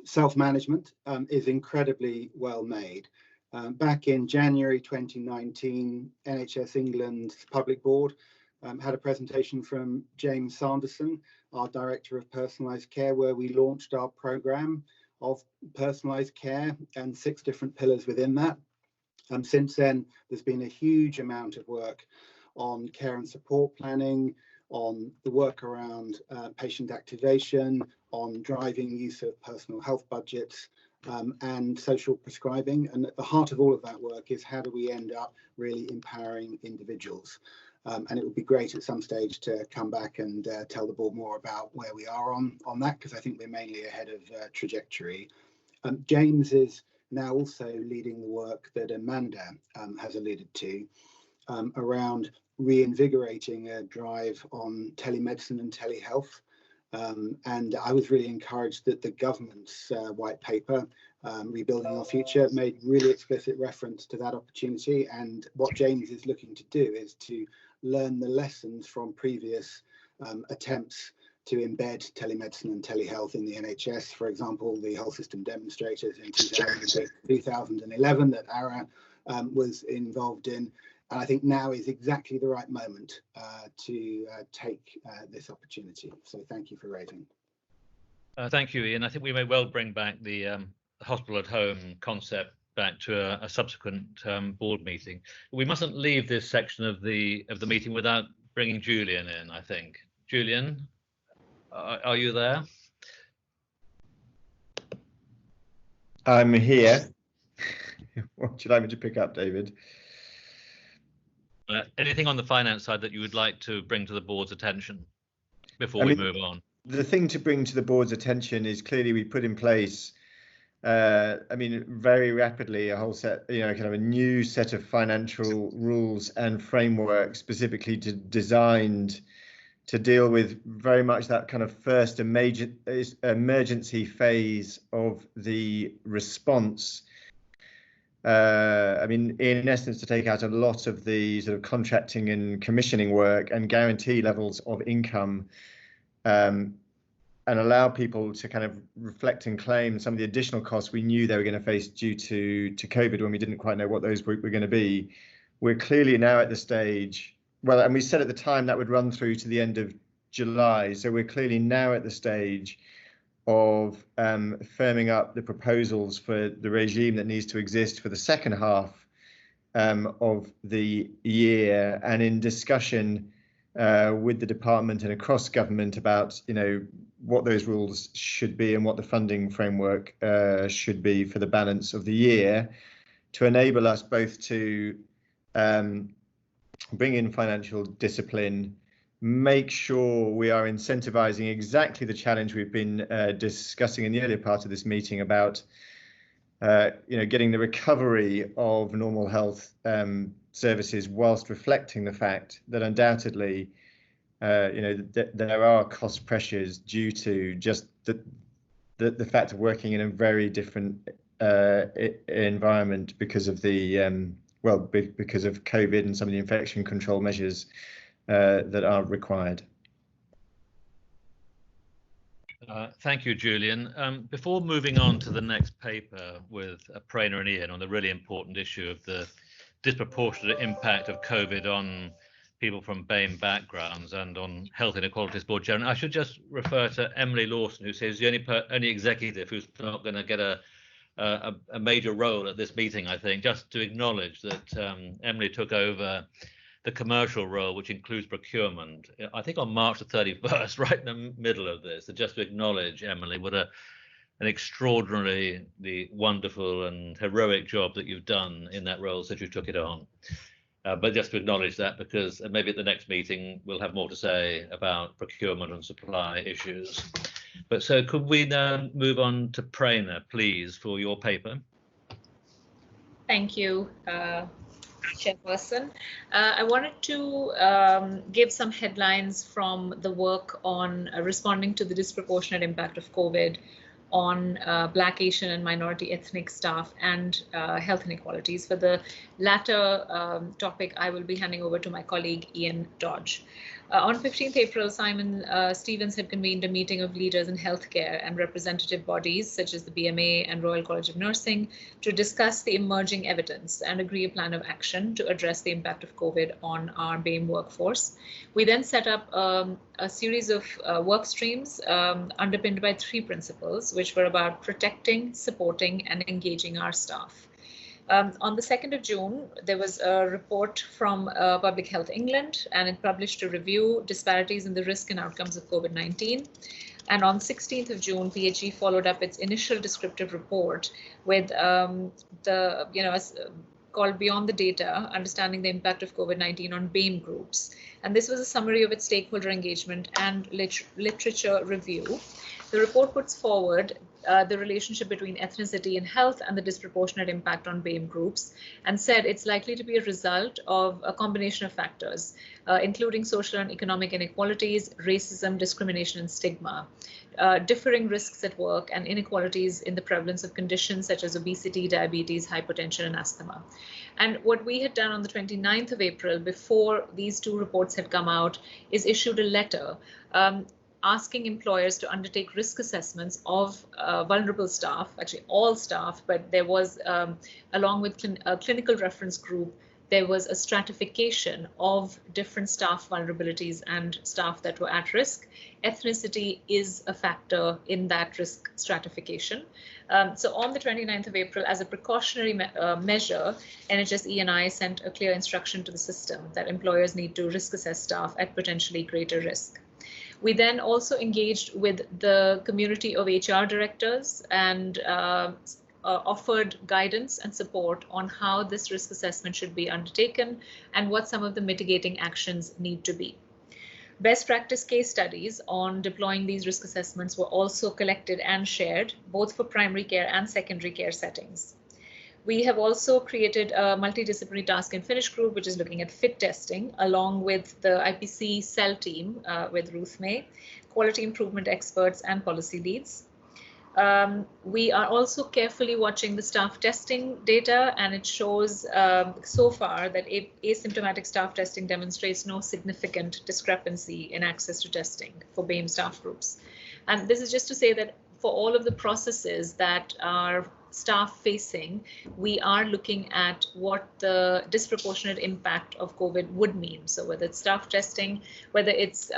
self-management is incredibly well made. Back in January 2019, NHS England's Public Board had a presentation from James Sanderson, our Director of Personalised Care, where we launched our programme of personalised care and 6 different pillars within that. Since then, there's been a huge amount of work on care and support planning, on the work around patient activation, on driving use of personal health budgets, and social prescribing. And at the heart of all of that work is how do we end up really empowering individuals. And it would be great at some stage to come back and tell the board more about where we are on that, because I think we're mainly ahead of trajectory. James is now also leading the work that Amanda has alluded to around reinvigorating a drive on telemedicine and telehealth. And I was really encouraged that the government's white paper, Rebuilding Our Future, made really explicit reference to that opportunity. And what James is looking to do is to learn the lessons from previous attempts to embed telemedicine and telehealth in the NHS. For example, the whole system demonstrators in 2011 that Ara was involved in. And I think now is exactly the right moment to take this opportunity. So thank you for raising. Thank you, Ian. I think we may well bring back the hospital at home concept back to a subsequent board meeting. We mustn't leave this section of the meeting without bringing Julian in, I think. Julian, are you there? I'm here. What would you like me to pick up, David? Anything on the finance side that you would like to bring to the board's attention before we move on? The thing to bring to the board's attention is clearly we put in place, very rapidly a whole set, kind of a new set of financial rules and framework specifically designed to deal with very much that kind of first emergency phase of the response. In essence, to take out a lot of the sort of contracting and commissioning work and guarantee levels of income, and allow people to kind of reflect and claim some of the additional costs we knew they were going to face due to COVID when we didn't quite know what those were going to be. We're clearly now at the stage, and we said at the time that would run through to the end of July. So we're clearly now at the stage of firming up the proposals for the regime that needs to exist for the second half of the year, and in discussion with the department and across government about what those rules should be and what the funding framework should be for the balance of the year, to enable us both to bring in financial discipline, make sure we are incentivizing exactly the challenge we've been discussing in the earlier part of this meeting about getting the recovery of normal health services whilst reflecting the fact that undoubtedly there are cost pressures due to just the fact of working in a very different environment because of because of COVID and some of the infection control measures that are required. Thank you, Julian. Before moving on to the next paper with Prana and Ian on the really important issue of the disproportionate impact of COVID on people from BAME backgrounds and on health inequalities board generally, I should just refer to Emily Lawson, who says the only executive who's not going to get a major role at this meeting, I think, just to acknowledge that Emily took over the commercial role, which includes procurement, I think on March the 31st, right in the middle of this. And just to acknowledge, Emily, what an extraordinarily wonderful and heroic job that you've done in that role since you took it on. But just to acknowledge that, because maybe at the next meeting we'll have more to say about procurement and supply issues. But so could we now move on to Prana, please, for your paper? Thank you, Chairperson. I wanted to give some headlines from the work on responding to the disproportionate impact of COVID on Black, Asian and minority ethnic staff and health inequalities. For the latter topic, I will be handing over to my colleague Ian Dodge. On 15th April, Simon Stevens had convened a meeting of leaders in healthcare and representative bodies such as the BMA and Royal College of Nursing to discuss the emerging evidence and agree a plan of action to address the impact of COVID on our BAME workforce. We then set up a series of work streams underpinned by 3 principles, which were about protecting, supporting and engaging our staff. On the 2nd of June, there was a report from Public Health England, and it published a review disparities in the risk and outcomes of COVID-19. And on 16th of June, PHE followed up its initial descriptive report with called Beyond the Data, Understanding the Impact of COVID-19 on BAME Groups. And this was a summary of its stakeholder engagement and literature review. The report puts forward the relationship between ethnicity and health and the disproportionate impact on BAME groups, and said it's likely to be a result of a combination of factors, including social and economic inequalities, racism, discrimination, and stigma, differing risks at work, and inequalities in the prevalence of conditions such as obesity, diabetes, hypertension, and asthma. And what we had done on the 29th of April, before these two reports had come out, is issued a letter asking employers to undertake risk assessments of vulnerable staff, actually all staff, but there was, along with a clinical reference group, there was a stratification of different staff vulnerabilities and staff that were at risk. Ethnicity is a factor in that risk stratification. So on the 29th of April, as a precautionary measure, NHS E&I sent a clear instruction to the system that employers need to risk assess staff at potentially greater risk. We then also engaged with the community of HR directors and offered guidance and support on how this risk assessment should be undertaken and what some of the mitigating actions need to be. Best practice case studies on deploying these risk assessments were also collected and shared, both for primary care and secondary care settings. We have also created a multidisciplinary task and finish group, which is looking at fit testing, along with the IPC cell team with Ruth May, quality improvement experts, and policy leads. We are also carefully watching the staff testing data, and it shows so far that asymptomatic staff testing demonstrates no significant discrepancy in access to testing for BAME staff groups. And this is just to say that for all of the processes that are staff facing, we are looking at what the disproportionate impact of COVID would mean. So whether it's staff testing, whether it's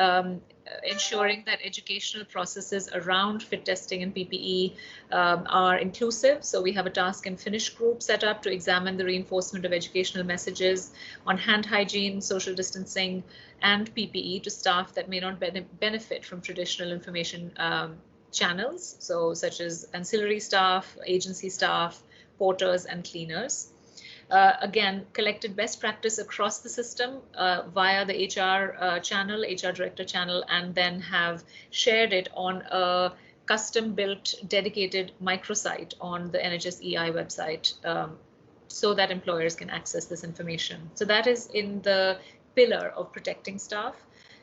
ensuring that educational processes around fit testing and PPE are inclusive. So we have a task and finish group set up to examine the reinforcement of educational messages on hand hygiene, social distancing, and PPE to staff that may not benefit from traditional information channels, so such as ancillary staff, agency staff, porters, and cleaners. Again, collected best practice across the system via the HR channel, HR director channel, and then have shared it on a custom-built dedicated microsite on the NHS EI website so that employers can access this information. So that is in the pillar of protecting staff.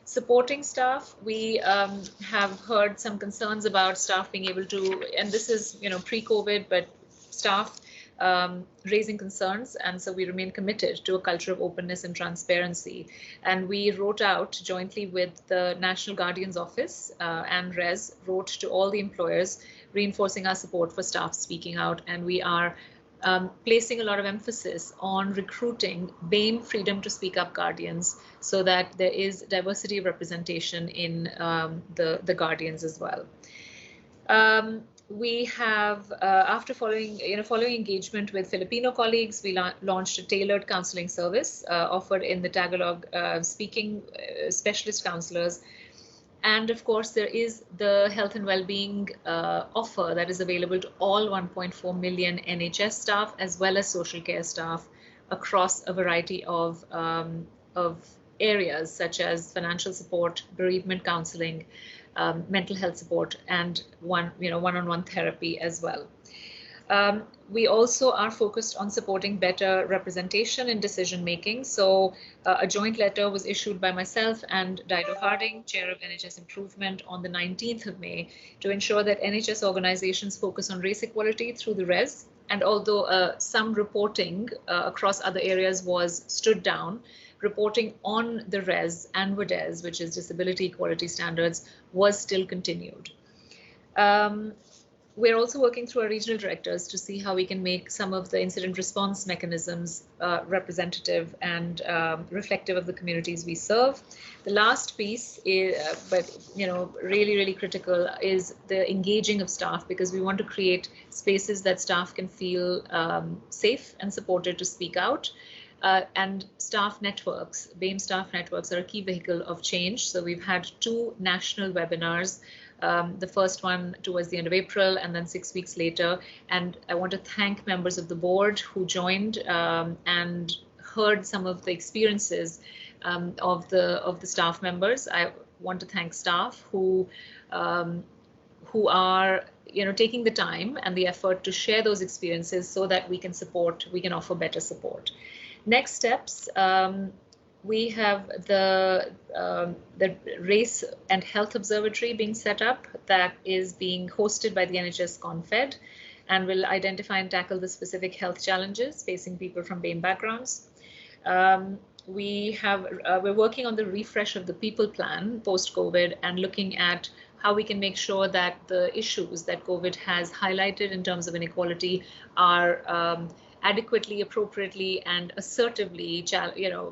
Supporting staff, we have heard some concerns about staff being able to, and this is, pre-COVID, but staff raising concerns, and so we remain committed to a culture of openness and transparency. And we wrote out jointly with the National Guardian's Office and RES, wrote to all the employers, reinforcing our support for staff speaking out, and we are placing a lot of emphasis on recruiting BAME Freedom to Speak Up Guardians so that there is diversity of representation in the Guardians as well. We have, after following engagement with Filipino colleagues, we launched a tailored counseling service offered in the Tagalog speaking specialist counselors. And of course, there is the health and well-being offer that is available to all 1.4 million NHS staff, as well as social care staff across a variety of areas, such as financial support, bereavement counseling, mental health support, and one-on-one therapy as well. We also are focused on supporting better representation in decision making. So a joint letter was issued by myself and Dido Harding, Chair of NHS Improvement, on the 19th of May to ensure that NHS organizations focus on race equality through the RES. And although some reporting across other areas was stood down, reporting on the RES and WDES, which is Disability Equality Standards, was still continued. We're also working through our regional directors to see how we can make some of the incident response mechanisms representative and reflective of the communities we serve. The last piece, but really, really critical, is the engaging of staff, because we want to create spaces that staff can feel safe and supported to speak out. And staff networks, BAME staff networks, are a key vehicle of change. So we've had 2 national webinars. The first one towards the end of April, and then 6 weeks later. And I want to thank members of the board who joined and heard some of the experiences of the staff members. I want to thank staff who are taking the time and the effort to share those experiences so that we can offer better support. Next steps, we have the Race and Health Observatory being set up that is being hosted by the NHS Confed and will identify and tackle the specific health challenges facing people from BAME backgrounds. We're working on the refresh of the people plan post-COVID and looking at how we can make sure that the issues that COVID has highlighted in terms of inequality are adequately, appropriately, and assertively,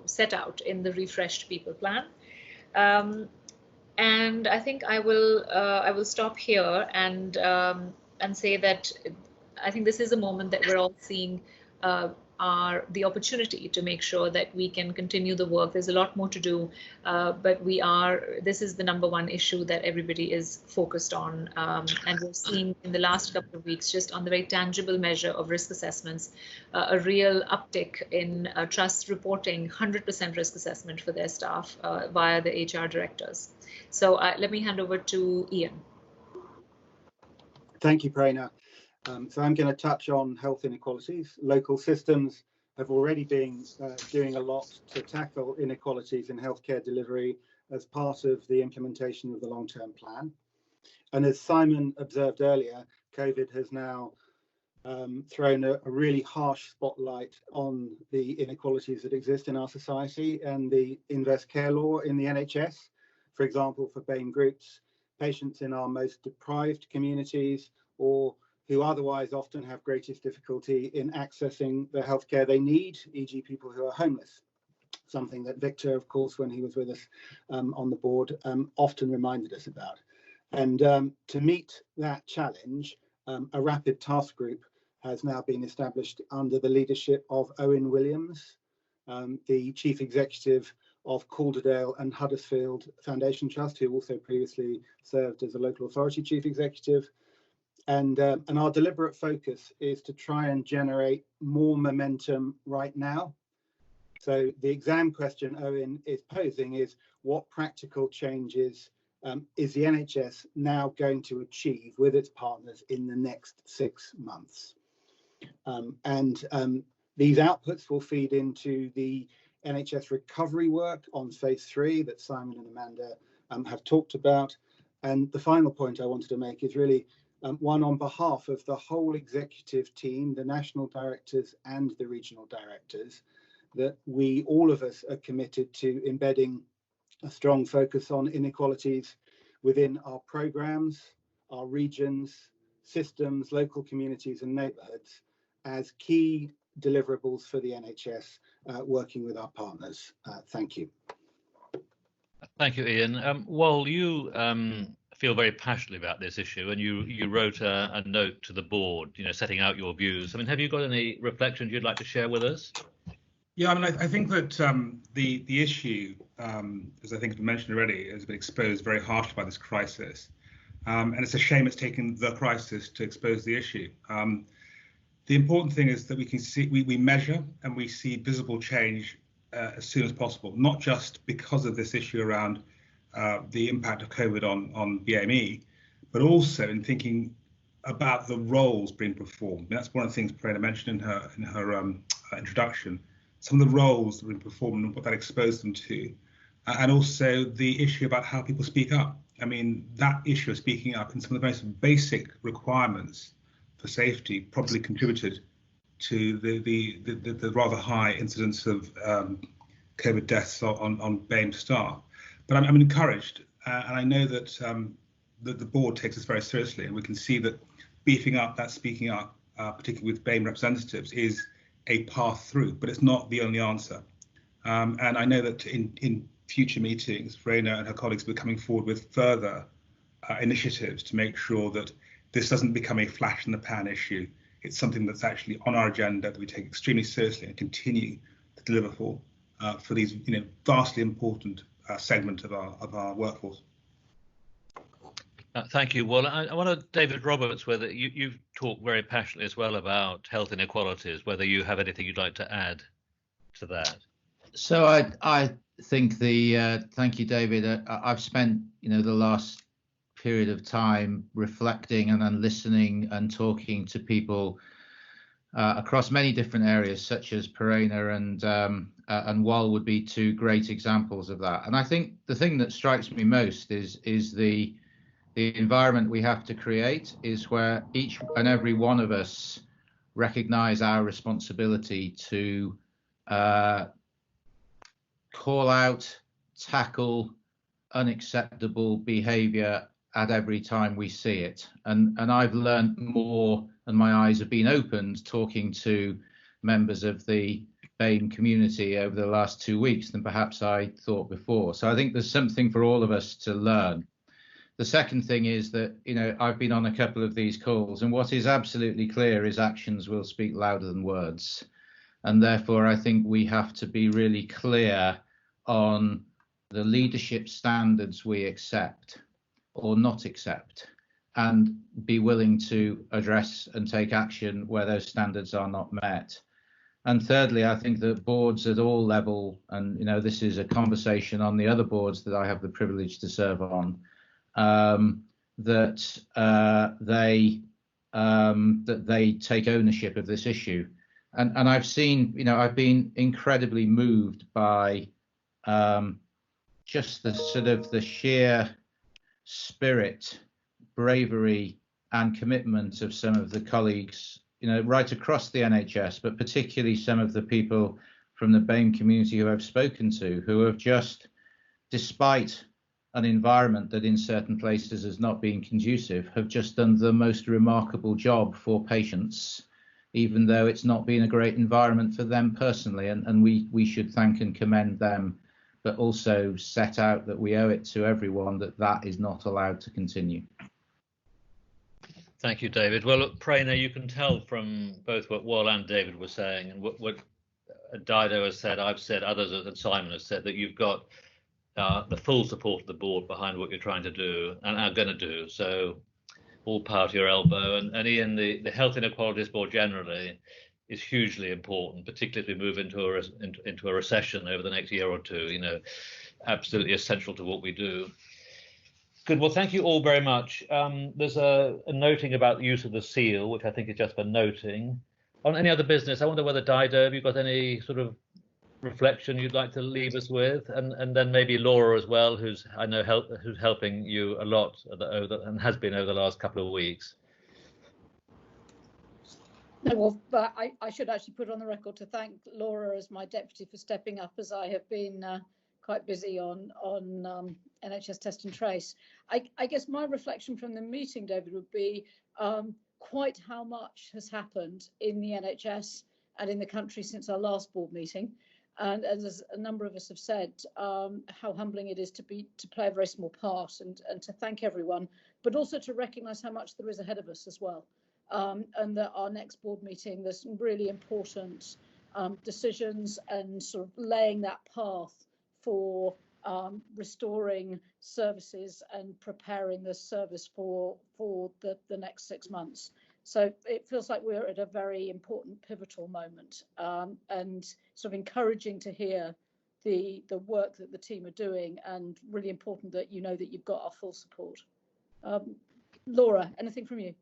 set out in the refreshed people plan. And I think I will stop here and say that I think this is a moment that we're all seeing the opportunity to make sure that we can continue the work. There's a lot more to do, but this is the #1 issue that everybody is focused on. And we've seen in the last couple of weeks, just on the very tangible measure of risk assessments, a real uptick in trusts reporting 100% risk assessment for their staff via the HR directors. So let me hand over to Ian. Thank you, Prerna. So I'm going to touch on health inequalities. Local systems have already been doing a lot to tackle inequalities in healthcare delivery as part of the implementation of the long-term plan. And as Simon observed earlier, COVID has now thrown a really harsh spotlight on the inequalities that exist in our society, and the inverse care law in the NHS, for example, for BAME groups, patients in our most deprived communities, or who otherwise often have greatest difficulty in accessing the healthcare they need, e.g. people who are homeless, something that Victor, of course, when he was with us on the board, often reminded us about. And to meet that challenge, a rapid task group has now been established under the leadership of Owen Williams, the Chief Executive of Calderdale and Huddersfield Foundation Trust, who also previously served as a local authority Chief Executive. And our deliberate focus is to try and generate more momentum right now. So the exam question Owen is posing is, what practical changes is the NHS now going to achieve with its partners in the next 6 months? These outputs will feed into the NHS recovery work on phase 3 that Simon and Amanda have talked about. And the final point I wanted to make is really one on behalf of the whole executive team, the national directors and the regional directors, that all of us are committed to embedding a strong focus on inequalities within our programs, our regions, systems, local communities and neighbourhoods as key deliverables for the NHS, working with our partners. Thank you. Thank you, Ian. Well, you feel very passionately about this issue, and you wrote a note to the board, setting out your views. I mean, have you got any reflections you'd like to share with us? Yeah, I mean, I think that the issue, as I think I mentioned already, has been exposed very harshly by this crisis, and it's a shame it's taken the crisis to expose the issue. The important thing is that we can see, we measure and we see visible change as soon as possible, not just because of this issue around the impact of COVID on BAME, but also in thinking about the roles being performed. And that's one of the things Prerna mentioned in her introduction. Some of the roles that have been performed and what that exposed them to, and also the issue about how people speak up. I mean, that issue of speaking up and some of the most basic requirements for safety probably contributed to the rather high incidence of COVID deaths on BAME staff. But I'm encouraged, and I know that that the board takes this very seriously, and we can see that beefing up that speaking up, particularly with BAME representatives, is a path through, but it's not the only answer. And I know that in future meetings, Prerna and her colleagues will be coming forward with further initiatives to make sure that this doesn't become a flash in the pan issue. It's something that's actually on our agenda that we take extremely seriously and continue to deliver for these vastly important segment of our workforce. Thank you. Well, I want to, David Roberts, whether you've talked very passionately as well about health inequalities, whether you have anything you'd like to add to that. So I think thank you, David. I've spent the last period of time reflecting and then listening and talking to people across many different areas, such as Perena and Wal would be two great examples of that. And I think the thing that strikes me most is the environment we have to create is where each and every one of us recognize our responsibility to call out, tackle unacceptable behavior at every time we see it. And I've learned more, and my eyes have been opened talking to members of the BAME community over the last 2 weeks than perhaps I thought before. So I think there's something for all of us to learn. The second thing is that, you know, I've been on a couple of these calls, and what is absolutely clear is actions will speak louder than words. And therefore, I think we have to be really clear on the leadership standards we accept or not accept, and be willing to address and take action where those standards are not met. And thirdly, I think that boards at all level, and you know, this is a conversation on the other boards that I have the privilege to serve on, that they take ownership of this issue. And I've seen, you know, I've been incredibly moved by just the sort of the sheer spirit, bravery and commitment of some of the colleagues, you know, right across the NHS, but particularly some of the people from the BAME community who I've spoken to, who have just, despite an environment that in certain places has not been conducive, have just done the most remarkable job for patients, even though it's not been a great environment for them personally. And we should thank and commend them, but also set out that we owe it to everyone that is not allowed to continue. Thank you, David. Well, look, Prerna, you can tell from both what Wal and David were saying and what Dido has said, I've said, others and Simon has said, that you've got the full support of the board behind what you're trying to do and are going to do. So all power to your elbow. And Ian, the Health Inequalities Board generally is hugely important, particularly as we move into a recession over the next year or two. You know, absolutely essential to what we do. Good. Well, thank you all very much. There's a noting about the use of the seal, which I think is just for noting. On any other business, I wonder whether Dido, have you got any sort of reflection you'd like to leave us with, and then maybe Laura as well, who's I know who's helping you a lot and has been over the last couple of weeks. No, well, but I should actually put on the record to thank Laura as my deputy for stepping up, as I have been quite busy on NHS Test and Trace. I guess my reflection from the meeting, David, would be quite how much has happened in the NHS and in the country since our last board meeting. And as a number of us have said, how humbling it is to play a very small part, and to thank everyone, but also to recognise how much there is ahead of us as well. And that our next board meeting, there's some really important decisions and sort of laying that path for restoring services and preparing the service for the next 6 months. So it feels like we're at a very important pivotal moment, and sort of encouraging to hear the work that the team are doing, and really important that you know that you've got our full support. Laura, anything from you?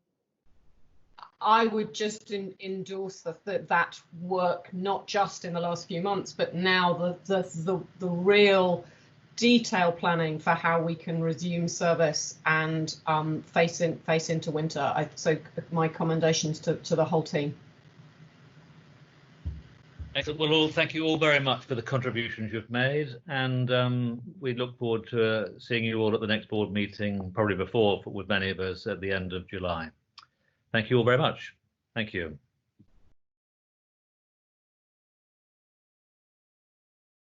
I would just endorse that work, not just in the last few months, but now the real detail planning for how we can resume service and face into winter. So my commendations to the whole team. Excellent. Well, thank you all very much for the contributions you've made, and we look forward to seeing you all at the next board meeting, probably before, with many of us at the end of July. Thank you all very much. Thank you.